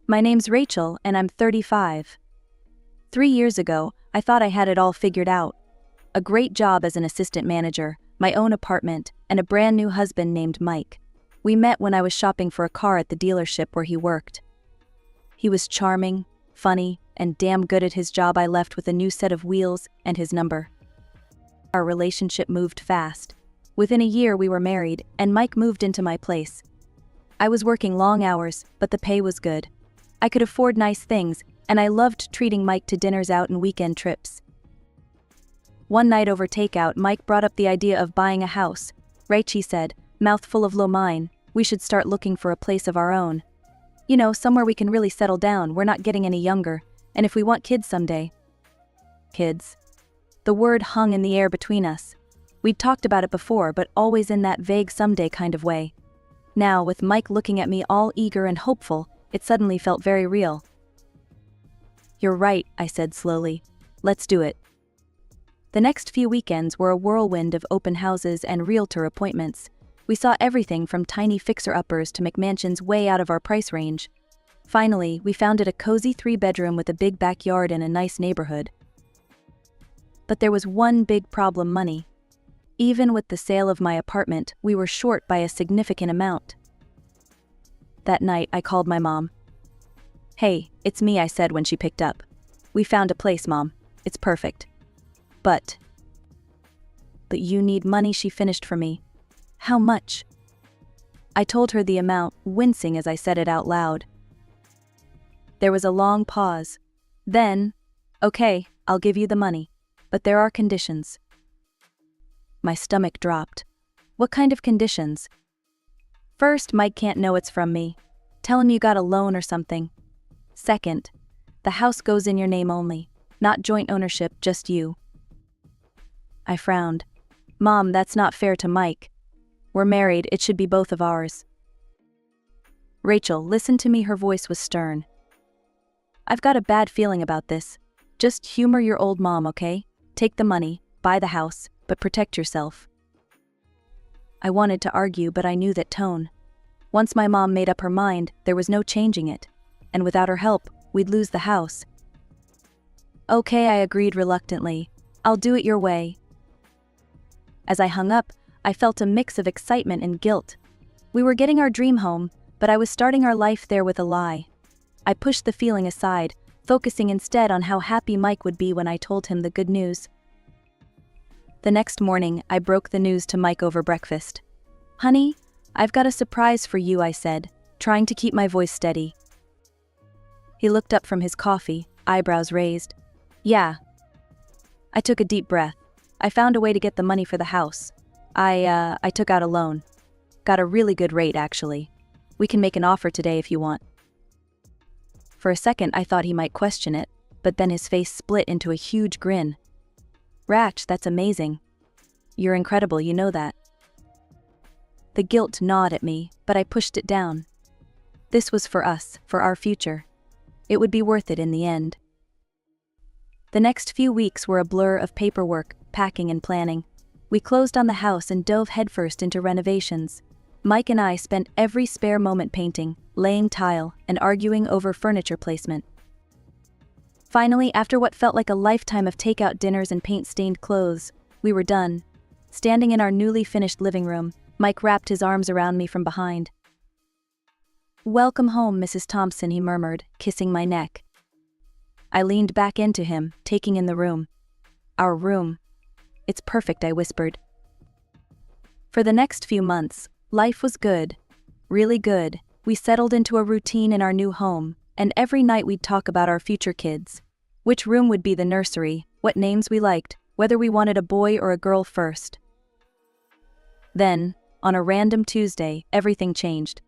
My name's Rachel and I'm 35. 3 years ago, I thought I had it all figured out. A great job as an assistant manager, my own apartment, and a brand new husband named Mike. We met when I was shopping for a car at the dealership where he worked. He was charming, funny, and damn good at his job. I left with a new set of wheels and his number. Our relationship moved fast. Within a year we were married, and Mike moved into my place. I was working long hours, but the pay was good. I could afford nice things, and I loved treating Mike to dinners out and weekend trips. One night over takeout, Mike brought up the idea of buying a house. "Rach," he said, mouthful of lo mein, "we should start looking for a place of our own. You know, somewhere we can really settle down. We're not getting any younger, and if we want kids someday." Kids. The word hung in the air between us. We'd talked about it before, but always in that vague someday kind of way. Now, with Mike looking at me all eager and hopeful, it suddenly felt very real. "You're right," I said slowly. "Let's do it." The next few weekends were a whirlwind of open houses and realtor appointments. We saw everything from tiny fixer-uppers to McMansions way out of our price range. Finally, we found it a cozy 3-bedroom with a big backyard in a nice neighborhood. But there was one big problem: money. Even with the sale of my apartment, we were short by a significant amount. That night, I called my mom. "Hey, it's me," I said when she picked up. "We found a place, Mom. It's perfect. But you need money," she finished for me. "How much?" I told her the amount, wincing as I said it out loud. There was a long pause. Then, "Okay, I'll give you the money, but there are conditions." My stomach dropped. "What kind of conditions?" "First, Mike can't know it's from me. Tell him you got a loan or something. Second, the house goes in your name only, not joint ownership, just you." I frowned. "Mom, that's not fair to Mike. We're married, it should be both of ours." "Rachel, listen to me," her voice was stern. "I've got a bad feeling about this. Just humor your old mom, okay? Take the money, buy the house, but protect yourself." I wanted to argue, but I knew that tone. Once my mom made up her mind, there was no changing it. And without her help, we'd lose the house. "Okay," I agreed reluctantly. "I'll do it your way." As I hung up, I felt a mix of excitement and guilt. We were getting our dream home, but I was starting our life there with a lie. I pushed the feeling aside, focusing instead on how happy Mike would be when I told him the good news. The next morning, I broke the news to Mike over breakfast. "Honey, I've got a surprise for you," I said, trying to keep my voice steady. He looked up from his coffee, eyebrows raised. "Yeah." I took a deep breath. "I found a way to get the money for the house. I took out a loan. Got a really good rate, actually. We can make an offer today if you want." For a second, I thought he might question it, but then his face split into a huge grin. "Rach, that's amazing. You're incredible, you know that." The guilt gnawed at me, but I pushed it down. This was for us, for our future. It would be worth it in the end. The next few weeks were a blur of paperwork, packing and planning. We closed on the house and dove headfirst into renovations. Mike and I spent every spare moment painting, laying tile, and arguing over furniture placement. Finally, after what felt like a lifetime of takeout dinners and paint-stained clothes, we were done. Standing in our newly finished living room, Mike wrapped his arms around me from behind. "Welcome home, Mrs. Thompson," he murmured, kissing my neck. I leaned back into him, taking in the room. Our room. "It's perfect," I whispered. For the next few months, life was good. Really good. We settled into a routine in our new home, and every night we'd talk about our future kids. Which room would be the nursery, what names we liked, whether we wanted a boy or a girl first. Then, on a random Tuesday, everything changed.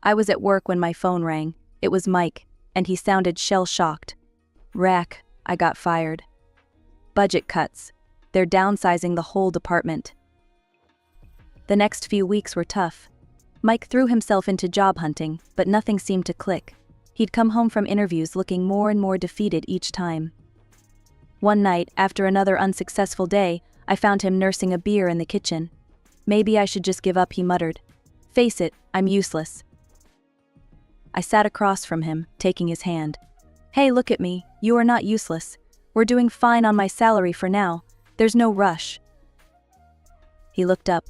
I was at work when my phone rang. It was Mike, and he sounded shell-shocked. "Rack, I got fired. Budget cuts. They're downsizing the whole department." The next few weeks were tough. Mike threw himself into job hunting, but nothing seemed to click. He'd come home from interviews looking more and more defeated each time. One night, after another unsuccessful day, I found him nursing a beer in the kitchen. "Maybe I should just give up," he muttered. "Face it, I'm useless." I sat across from him, taking his hand. Hey, look at me, you are not useless. We're doing fine on my salary for now. There's no rush. He looked up,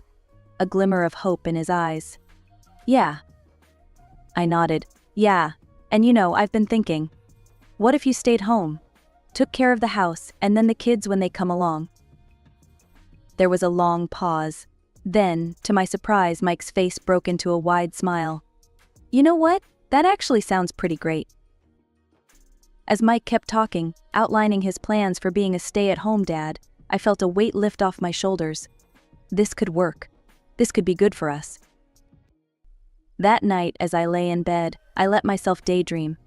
a glimmer of hope in his eyes. Yeah. I nodded. Yeah, and I've been thinking. What if you stayed home? Took care of the house, and then the kids when they come along? There was a long pause. Then, to my surprise, Mike's face broke into a wide smile. You know what? That actually sounds pretty great. As Mike kept talking, outlining his plans for being a stay-at-home dad, I felt a weight lift off my shoulders. This could work. This could be good for us. That night, as I lay in bed, I let myself daydream.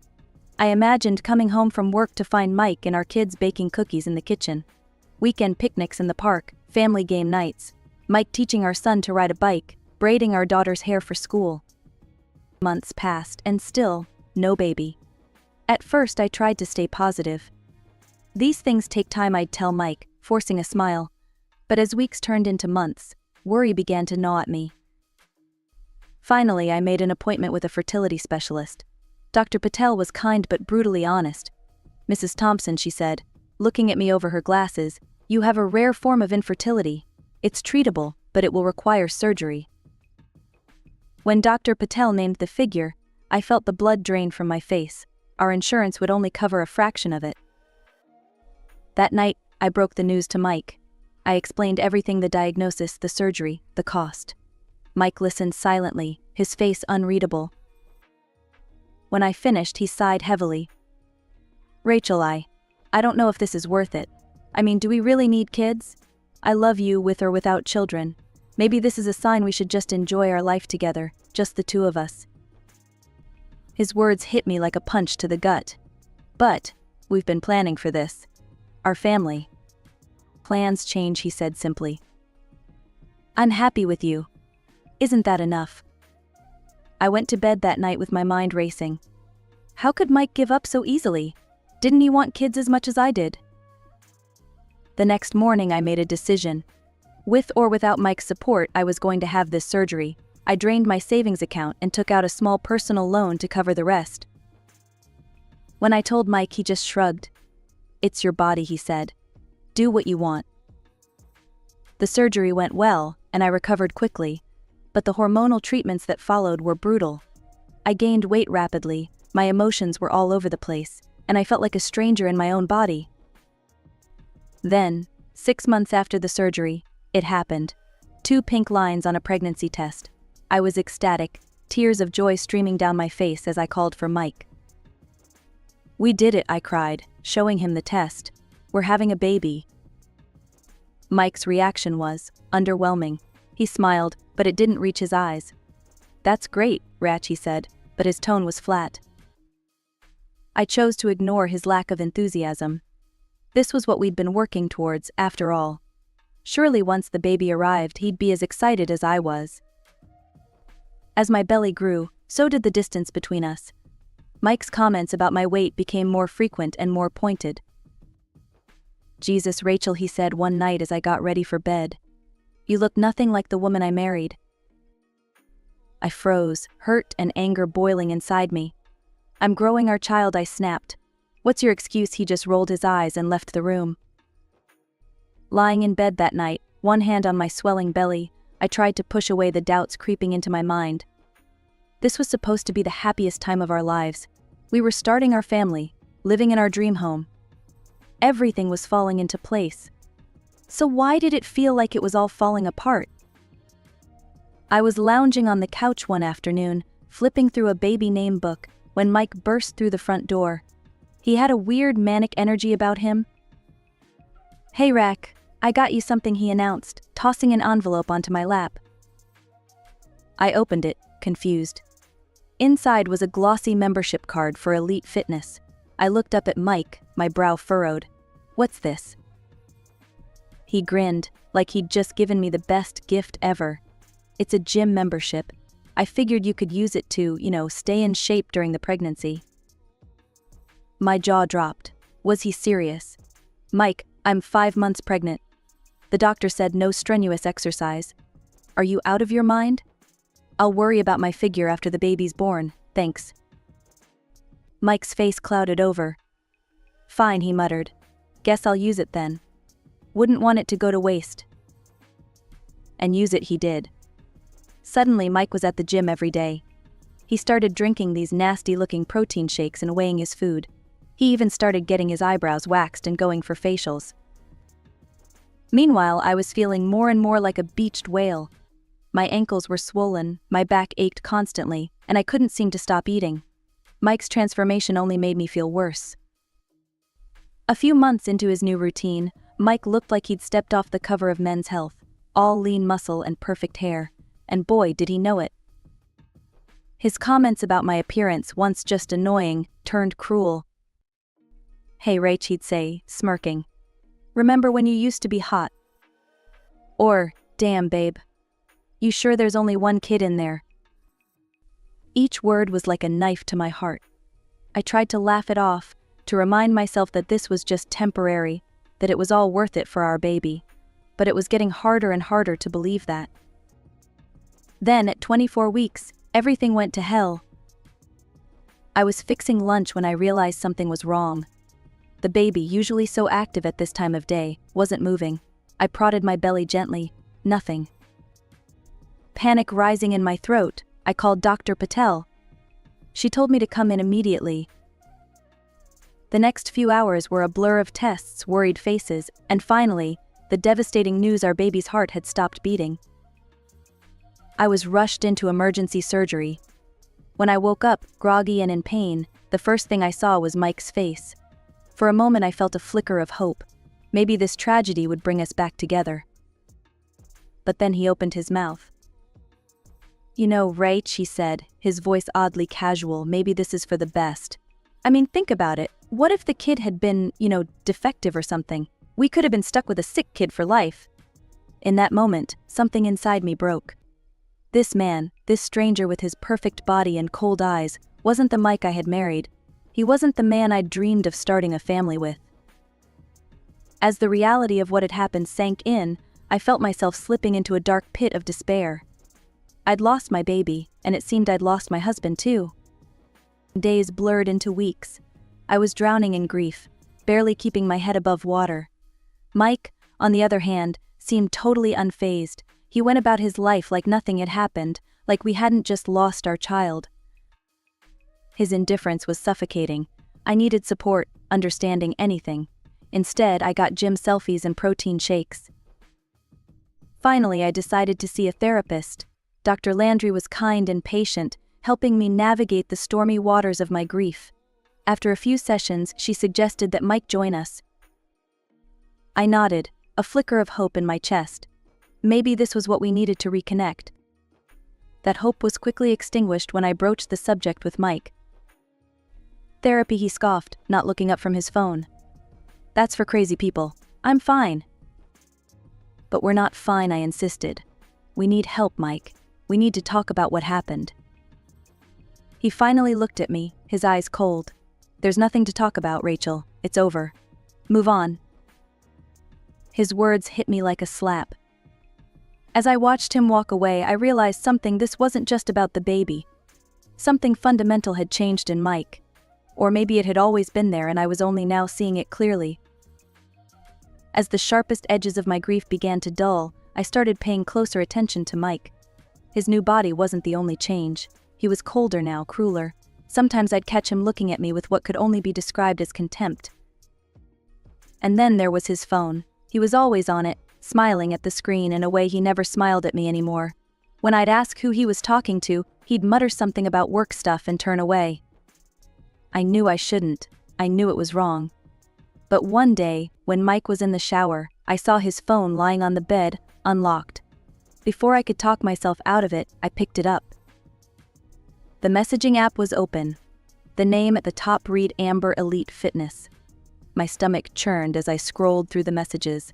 I imagined coming home from work to find Mike and our kids baking cookies in the kitchen. Weekend picnics in the park, family game nights. Mike teaching our son to ride a bike, braiding our daughter's hair for school. Months passed, and still, no baby. At first, I tried to stay positive. These things take time, I'd tell Mike, forcing a smile. But as weeks turned into months, worry began to gnaw at me. Finally, I made an appointment with a fertility specialist. Dr. Patel was kind but brutally honest. Mrs. Thompson, she said, looking at me over her glasses, you have a rare form of infertility. It's treatable, but it will require surgery. When Dr. Patel named the figure, I felt the blood drain from my face. Our insurance would only cover a fraction of it. That night, I broke the news to Mike. I explained everything: the diagnosis, the surgery, the cost. Mike listened silently, his face unreadable. When I finished, he sighed heavily. Rachel, I don't know if this is worth it. I mean, do we really need kids? I love you with or without children. Maybe this is a sign we should just enjoy our life together, just the two of us. His words hit me like a punch to the gut. But we've been planning for this. Our family. Plans change, he said simply. I'm happy with you. Isn't that enough? I went to bed that night with my mind racing. How could Mike give up so easily? Didn't he want kids as much as I did? The next morning I made a decision. With or without Mike's support, I was going to have this surgery. I drained my savings account and took out a small personal loan to cover the rest. When I told Mike, he just shrugged. It's your body, he said. Do what you want. The surgery went well, and I recovered quickly. But the hormonal treatments that followed were brutal. I gained weight rapidly, my emotions were all over the place, and I felt like a stranger in my own body. Then, 6 months after the surgery, it happened. 2 pink lines on a pregnancy test. I was ecstatic, tears of joy streaming down my face as I called for Mike. We did it, I cried, showing him the test. We're having a baby. Mike's reaction was underwhelming. He smiled, but it didn't reach his eyes. That's great, Ratch, he said, but his tone was flat. I chose to ignore his lack of enthusiasm. This was what we'd been working towards, after all. Surely once the baby arrived, he'd be as excited as I was. As my belly grew, so did the distance between us. Mike's comments about my weight became more frequent and more pointed. Jesus, Rachel, he said one night as I got ready for bed. You look nothing like the woman I married. I froze, hurt and anger boiling inside me. I'm growing our child, I snapped. What's your excuse? He just rolled his eyes and left the room. Lying in bed that night, one hand on my swelling belly, I tried to push away the doubts creeping into my mind. This was supposed to be the happiest time of our lives. We were starting our family, living in our dream home. Everything was falling into place. So why did it feel like it was all falling apart? I was lounging on the couch one afternoon, flipping through a baby name book, when Mike burst through the front door. He had a weird manic energy about him. Hey Rack, I got you something, he announced, tossing an envelope onto my lap. I opened it, confused. Inside was a glossy membership card for Elite Fitness. I looked up at Mike, my brow furrowed. What's this? He grinned, like he'd just given me the best gift ever. It's a gym membership. I figured you could use it to, stay in shape during the pregnancy. My jaw dropped. Was he serious? Mike, I'm 5 months pregnant. The doctor said no strenuous exercise. Are you out of your mind? I'll worry about my figure after the baby's born, thanks. Mike's face clouded over. "Fine," he muttered. "Guess I'll use it then. Wouldn't want it to go to waste." And use it he did. Suddenly Mike was at the gym every day. He started drinking these nasty-looking protein shakes and weighing his food. He even started getting his eyebrows waxed and going for facials. Meanwhile, I was feeling more and more like a beached whale. My ankles were swollen, my back ached constantly, and I couldn't seem to stop eating. Mike's transformation only made me feel worse. A few months into his new routine, Mike looked like he'd stepped off the cover of Men's Health, all lean muscle and perfect hair, and boy did he know it. His comments about my appearance, once just annoying, turned cruel. "Hey Rach," he'd say, smirking. "Remember when you used to be hot?" Or, "Damn babe. You sure there's only one kid in there?" Each word was like a knife to my heart. I tried to laugh it off, to remind myself that this was just temporary, that it was all worth it for our baby. But it was getting harder and harder to believe that. Then, at 24 weeks, everything went to hell. I was fixing lunch when I realized something was wrong. The baby, usually so active at this time of day, wasn't moving. I prodded my belly gently. Nothing. Panic rising in my throat, I called Dr. Patel. She told me to come in immediately. The next few hours were a blur of tests, worried faces, and finally, the devastating news our baby's heart had stopped beating. I was rushed into emergency surgery. When I woke up, groggy and in pain, the first thing I saw was Mike's face. For a moment I felt a flicker of hope. Maybe this tragedy would bring us back together. But then he opened his mouth. "You know, Rach," he said, his voice oddly casual, "maybe this is for the best. I mean, think about it. What if the kid had been, defective or something? We could have been stuck with a sick kid for life." In that moment, something inside me broke. This man, this stranger with his perfect body and cold eyes, wasn't the Mike I had married. He wasn't the man I'd dreamed of starting a family with. As the reality of what had happened sank in, I felt myself slipping into a dark pit of despair. I'd lost my baby, and it seemed I'd lost my husband too. Days blurred into weeks. I was drowning in grief, barely keeping my head above water. Mike, on the other hand, seemed totally unfazed. He went about his life like nothing had happened, like we hadn't just lost our child. His indifference was suffocating. I needed support, understanding, anything. Instead, I got gym selfies and protein shakes. Finally, I decided to see a therapist. Dr. Landry was kind and patient, helping me navigate the stormy waters of my grief. After a few sessions, she suggested that Mike join us. I nodded, a flicker of hope in my chest. Maybe this was what we needed to reconnect. That hope was quickly extinguished when I broached the subject with Mike. "Therapy," he scoffed, not looking up from his phone. "That's for crazy people. I'm fine." "But we're not fine," I insisted. "We need help, Mike. We need to talk about what happened." He finally looked at me, his eyes cold. "There's nothing to talk about, Rachel. It's over. Move on." His words hit me like a slap. As I watched him walk away, I realized something. This wasn't just about the baby. Something fundamental had changed in Mike. Or maybe it had always been there and I was only now seeing it clearly. As the sharpest edges of my grief began to dull, I started paying closer attention to Mike. His new body wasn't the only change. He was colder now, crueler. Sometimes I'd catch him looking at me with what could only be described as contempt. And then there was his phone. He was always on it, smiling at the screen in a way he never smiled at me anymore. When I'd ask who he was talking to, he'd mutter something about work stuff and turn away. I knew I shouldn't. I knew it was wrong. But one day, when Mike was in the shower, I saw his phone lying on the bed, unlocked. Before I could talk myself out of it, I picked it up. The messaging app was open. The name at the top read Amber Elite Fitness. My stomach churned as I scrolled through the messages.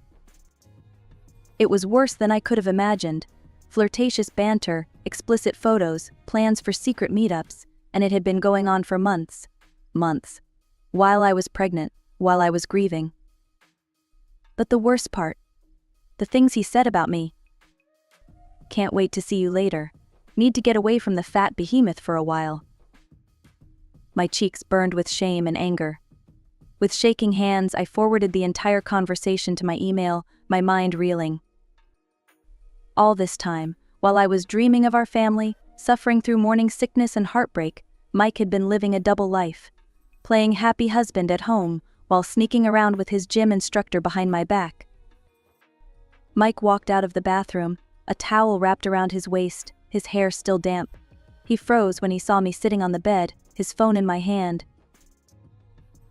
It was worse than I could have imagined. Flirtatious banter, explicit photos, plans for secret meetups, and it had been going on for months. Months. While I was pregnant, while I was grieving. But the worst part, the things he said about me. "Can't wait to see you later. Need to get away from the fat behemoth for a while." My cheeks burned with shame and anger. With shaking hands, I forwarded the entire conversation to my email, my mind reeling. All this time, while I was dreaming of our family, suffering through morning sickness and heartbreak, Mike had been living a double life, playing happy husband at home while sneaking around with his gym instructor behind my back. Mike walked out of the bathroom, a towel wrapped around his waist, his hair still damp. He froze when he saw me sitting on the bed, his phone in my hand.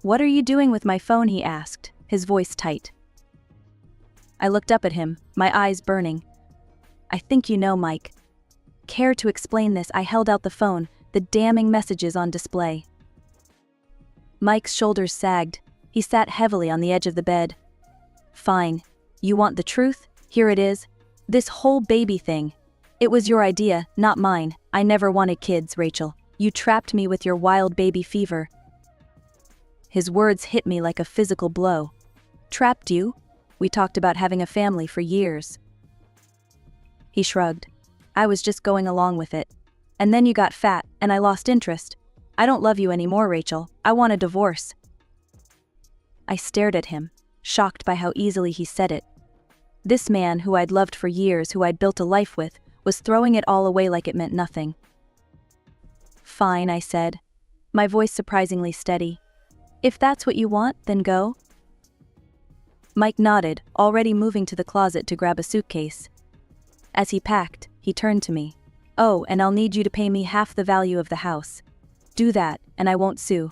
"What are you doing with my phone?" he asked, his voice tight. I looked up at him, my eyes burning. "I think you know, Mike." Care to explain this? I held out the phone, the damning messages on display. Mike's shoulders sagged. He sat heavily on the edge of the bed. "Fine. You want the truth? Here it is. This whole baby thing. It was your idea, not mine. I never wanted kids, Rachel. You trapped me with your wild baby fever." His words hit me like a physical blow. "Trapped you? We talked about having a family for years." He shrugged. "I was just going along with it. And then you got fat, and I lost interest. I don't love you anymore, Rachel. I want a divorce." I stared at him, shocked by how easily he said it. This man who I'd loved for years, who I'd built a life with, was throwing it all away like it meant nothing. "Fine," I said, my voice surprisingly steady. "If that's what you want, then go." Mike nodded, already moving to the closet to grab a suitcase. As he packed, he turned to me. "Oh, and I'll need you to pay me half the value of the house. Do that, and I won't sue."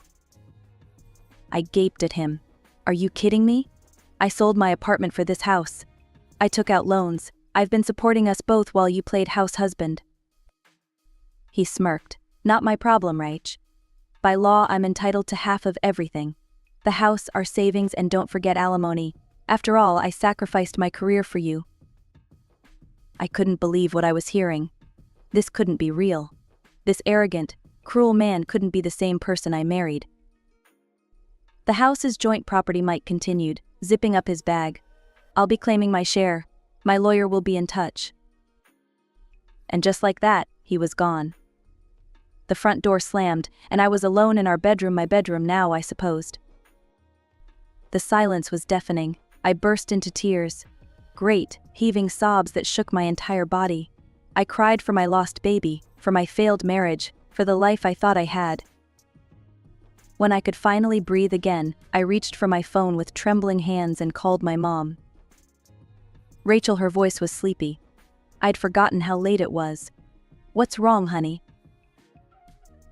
I gaped at him. "Are you kidding me? I sold my apartment for this house. I took out loans. I've been supporting us both while you played house husband." He smirked. "Not my problem, Rach. By law, I'm entitled to half of everything. The house, our savings, and don't forget alimony. After all, I sacrificed my career for you." I couldn't believe what I was hearing. This couldn't be real. This arrogant, cruel man couldn't be the same person I married. "The house is joint property," Mike continued, zipping up his bag. "I'll be claiming my share. My lawyer will be in touch." And just like that, he was gone. The front door slammed, and I was alone in our bedroom, my bedroom now, I supposed. The silence was deafening. I burst into tears. Great, heaving sobs that shook my entire body. I cried for my lost baby, for my failed marriage, for the life I thought I had. When I could finally breathe again, I reached for my phone with trembling hands and called my mom. Rachel, her voice was sleepy. I'd forgotten how late it was. "What's wrong, honey?"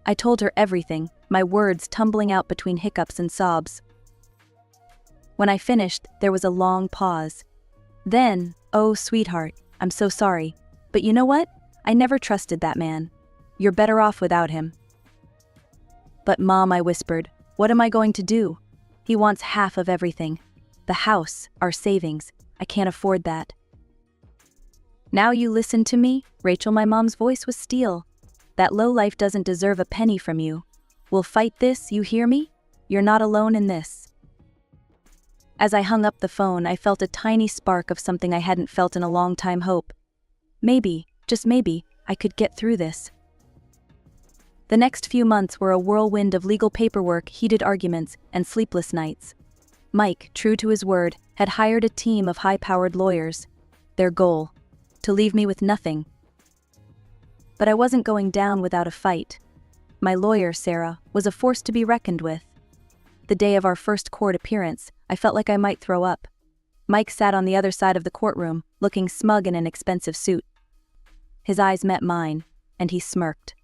I told her everything, my words tumbling out between hiccups and sobs. When I finished, there was a long pause. Then, "Oh, sweetheart, I'm so sorry. But you know what? I never trusted that man. You're better off without him." "But Mom," I whispered, "what am I going to do? He wants half of everything. The house, our savings. I can't afford that." "Now you listen to me, Rachel." My mom's voice was steel. "That lowlife doesn't deserve a penny from you. We'll fight this, you hear me? You're not alone in this." As I hung up the phone, I felt a tiny spark of something I hadn't felt in a long time: hope. Maybe, just maybe, I could get through this. The next few months were a whirlwind of legal paperwork, heated arguments, and sleepless nights. Mike, true to his word, had hired a team of high-powered lawyers. Their goal: to leave me with nothing. But I wasn't going down without a fight. My lawyer, Sarah, was a force to be reckoned with. The day of our first court appearance, I felt like I might throw up. Mike sat on the other side of the courtroom, looking smug in an expensive suit. His eyes met mine, and he smirked.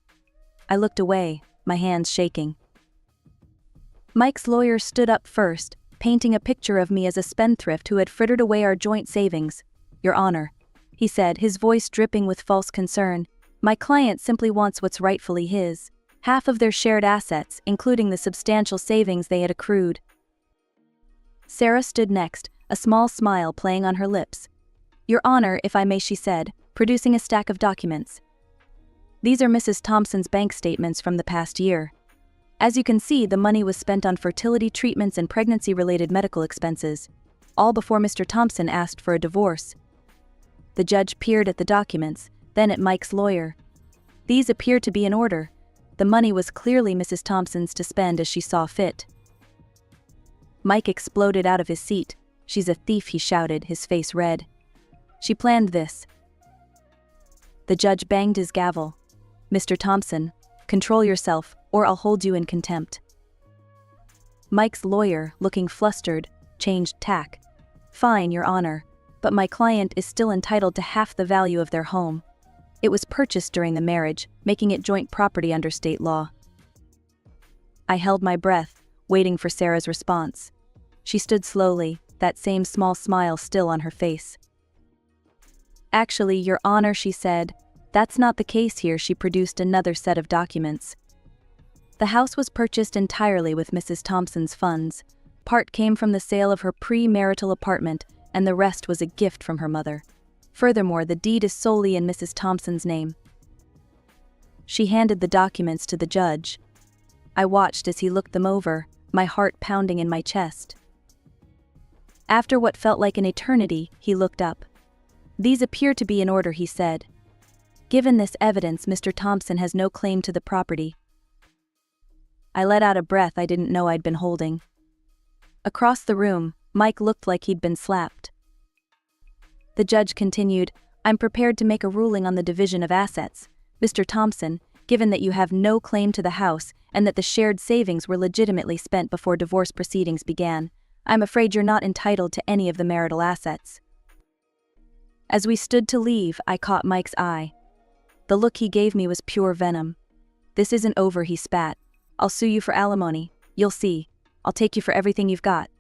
I looked away, my hands shaking. Mike's lawyer stood up first, painting a picture of me as a spendthrift who had frittered away our joint savings. "Your Honor," he said, his voice dripping with false concern, "my client simply wants what's rightfully his, half of their shared assets, including the substantial savings they had accrued." Sarah stood next, a small smile playing on her lips. "Your Honor, if I may," she said, producing a stack of documents. "These are Mrs. Thompson's bank statements from the past year. As you can see, the money was spent on fertility treatments and pregnancy-related medical expenses, all before Mr. Thompson asked for a divorce." The judge peered at the documents, then at Mike's lawyer. "These appear to be in order. The money was clearly Mrs. Thompson's to spend as she saw fit. Mike exploded out of his seat. "She's a thief," he shouted, his face red. "She planned this." The judge banged his gavel. "Mr. Thompson, control yourself, or I'll hold you in contempt." Mike's lawyer, looking flustered, changed tack. "Fine, Your Honor, but my client is still entitled to half the value of their home. It was purchased during the marriage, making it joint property under state law." I held my breath, waiting for Sarah's response. She stood slowly, that same small smile still on her face. "Actually, Your Honor," she said, "that's not the case here." She produced another set of documents. The house was purchased entirely with Mrs. Thompson's funds. Part came from the sale of her pre-marital apartment, and the rest was a gift from her mother. Furthermore, the deed is solely in Mrs. Thompson's name. She handed the documents to the judge. I watched as he looked them over, my heart pounding in my chest. After what felt like an eternity, he looked up. "These appear to be in order," he said. "Given this evidence, Mr. Thompson has no claim to the property." I let out a breath I didn't know I'd been holding. Across the room, Mike looked like he'd been slapped. The judge continued, "I'm prepared to make a ruling on the division of assets. Mr. Thompson, given that you have no claim to the house and that the shared savings were legitimately spent before divorce proceedings began, I'm afraid you're not entitled to any of the marital assets." As we stood to leave, I caught Mike's eye. The look he gave me was pure venom. "This isn't over," he spat. "I'll sue you for alimony. You'll see. I'll take you for everything you've got."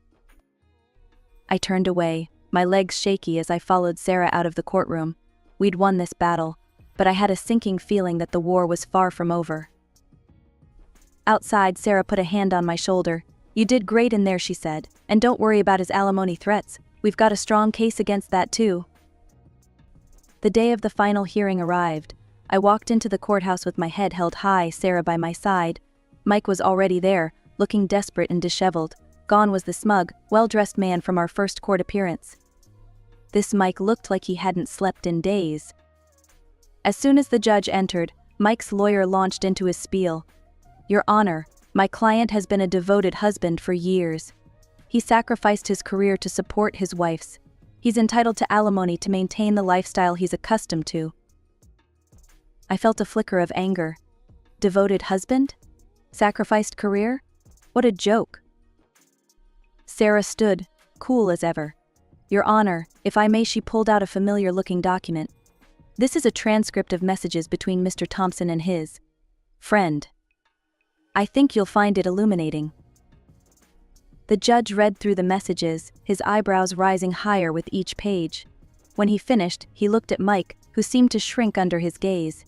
I turned away, my legs shaky as I followed Sarah out of the courtroom. We'd won this battle, but I had a sinking feeling that the war was far from over. Outside, Sarah put a hand on my shoulder. "You did great in there," she said, "and don't worry about his alimony threats. We've got a strong case against that too." The day of the final hearing arrived. I walked into the courthouse with my head held high, Sarah by my side. Mike was already there, looking desperate and disheveled. Gone was the smug, well-dressed man from our first court appearance. This Mike looked like he hadn't slept in days. As soon as the judge entered, Mike's lawyer launched into his spiel. "Your Honor, my client has been a devoted husband for years. He sacrificed his career to support his wife's. He's entitled to alimony to maintain the lifestyle he's accustomed to." I felt a flicker of anger. Devoted husband? Sacrificed career? What a joke. Sarah stood, cool as ever. "Your Honor, if I may," she pulled out a familiar-looking document. "This is a transcript of messages between Mr. Thompson and his friend. I think you'll find it illuminating." The judge read through the messages, his eyebrows rising higher with each page. When he finished, he looked at Mike, who seemed to shrink under his gaze.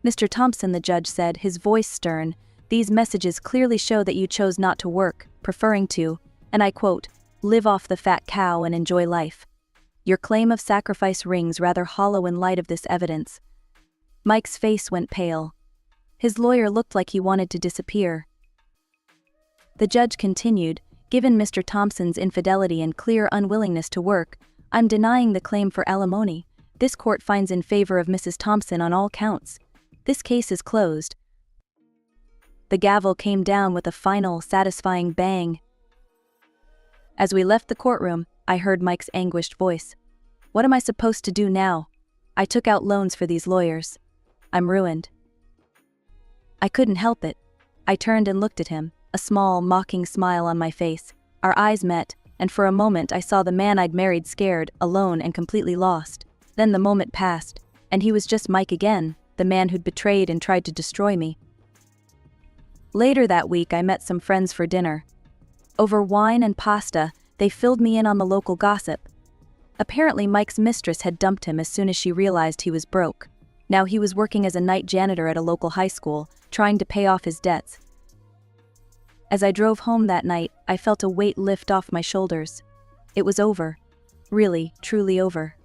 "Mr. Thompson," the judge said, his voice stern, "these messages clearly show that you chose not to work, preferring to, and I quote, live off the fat cow and enjoy life. Your claim of sacrifice rings rather hollow in light of this evidence." Mike's face went pale. His lawyer looked like he wanted to disappear. The judge continued, "Given Mr. Thompson's infidelity and clear unwillingness to work, I'm denying the claim for alimony. This court finds in favor of Mrs. Thompson on all counts. This case is closed." The gavel came down with a final, satisfying bang. As we left the courtroom, I heard Mike's anguished voice. "What am I supposed to do now? I took out loans for these lawyers. I'm ruined." I couldn't help it. I turned and looked at him, a small, mocking smile on my face. Our eyes met, and for a moment I saw the man I'd married scared, alone, and completely lost. Then the moment passed, and he was just Mike again, the man who'd betrayed and tried to destroy me. Later that week, I met some friends for dinner. Over wine and pasta, they filled me in on the local gossip. Apparently, Mike's mistress had dumped him as soon as she realized he was broke. Now he was working as a night janitor at a local high school, trying to pay off his debts. As I drove home that night, I felt a weight lift off my shoulders. It was over. Really, truly over.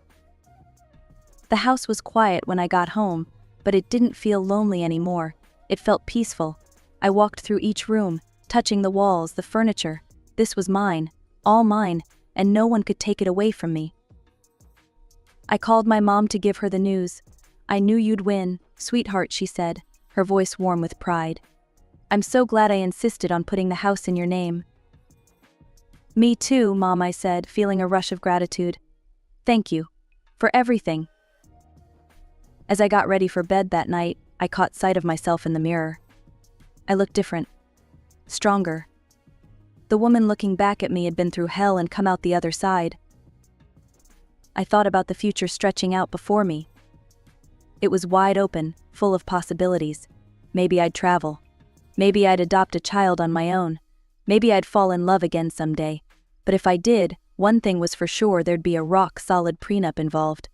The house was quiet when I got home, but it didn't feel lonely anymore. It felt peaceful. I walked through each room, touching the walls, the furniture. This was mine, all mine, and no one could take it away from me. I called my mom to give her the news. "I knew you'd win, sweetheart," she said. her voice warm with pride. "I'm so glad I insisted on putting the house in your name." "Me too, Mom," I said, feeling a rush of gratitude. "Thank you. For everything." As I got ready for bed that night, I caught sight of myself in the mirror. I looked different. Stronger. The woman looking back at me had been through hell and come out the other side. I thought about the future stretching out before me. It was wide open, full of possibilities. Maybe I'd travel. Maybe I'd adopt a child on my own. Maybe I'd fall in love again someday. But if I did, one thing was for sure: there'd be a rock-solid prenup involved.